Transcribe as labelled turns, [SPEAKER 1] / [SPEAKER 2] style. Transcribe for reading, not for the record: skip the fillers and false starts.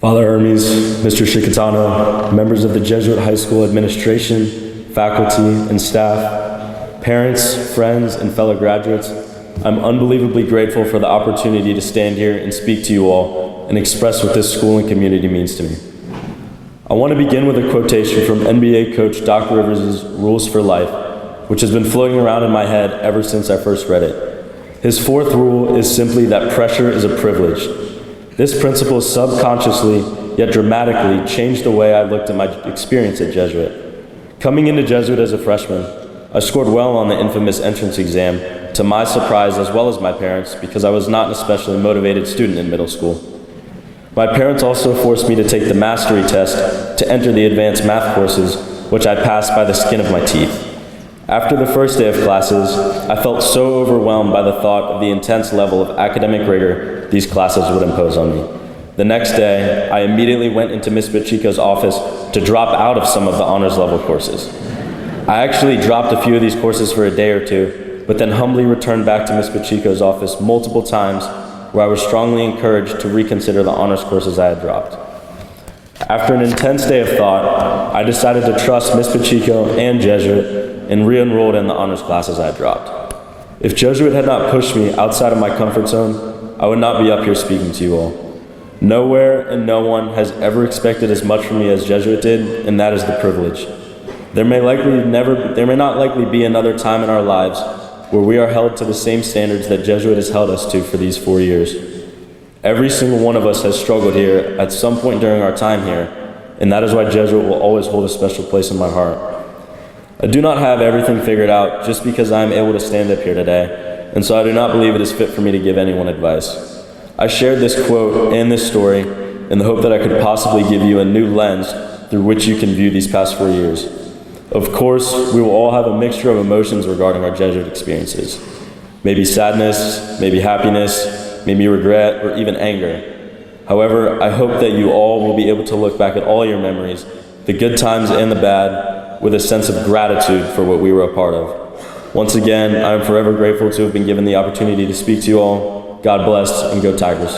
[SPEAKER 1] Father Hermes, Mr. Jacolow, members of the Jesuit High School administration, faculty, and staff, parents, friends, and fellow graduates, I'm unbelievably grateful for the opportunity to stand here and speak to you all and express what this school and community means to me. I want to begin with a quotation from NBA coach Doc Rivers' Rules for Life, which has been floating around in my head ever since I first read it. His fourth rule is simply that pressure is a privilege. This principle subconsciously, yet dramatically, changed the way I looked at my experience at Jesuit. Coming into Jesuit as a freshman, I scored well on the infamous entrance exam, to my surprise as well as my parents, because I was not an especially motivated student in middle school. My parents also forced me to take the mastery test to enter the advanced math courses, which I passed by the skin of my teeth. After the first day of classes, I felt so overwhelmed by the thought of the intense level of academic rigor these classes would impose on me. The next day, I immediately went into Ms. Pacheco's office to drop out of some of the honors level courses. I actually dropped a few of these courses for a day or two, but then humbly returned back to Ms. Pacheco's office multiple times, where I was strongly encouraged to reconsider the honors courses I had dropped. After an intense day of thought, I decided to trust Ms. Pacheco and Jesuit and re-enrolled in the honors classes I dropped. If Jesuit had not pushed me outside of my comfort zone, I would not be up here speaking to you all. Nowhere and no one has ever expected as much from me as Jesuit did, and that is the privilege. There may not likely be another time in our lives where we are held to the same standards that Jesuit has held us to for these 4 years. Every single one of us has struggled here at some point during our time here, and that is why Jesuit will always hold a special place in my heart. I do not have everything figured out just because I am able to stand up here today, and so I do not believe it is fit for me to give anyone advice. I shared this quote and this story in the hope that I could possibly give you a new lens through which you can view these past 4 years. Of course, we will all have a mixture of emotions regarding our Jesuit experiences. Maybe sadness, maybe happiness, maybe regret, or even anger. However, I hope that you all will be able to look back at all your memories, the good times and the bad, with a sense of gratitude for what we were a part of. Once again, I am forever grateful to have been given the opportunity to speak to you all. God bless, and go Tigers.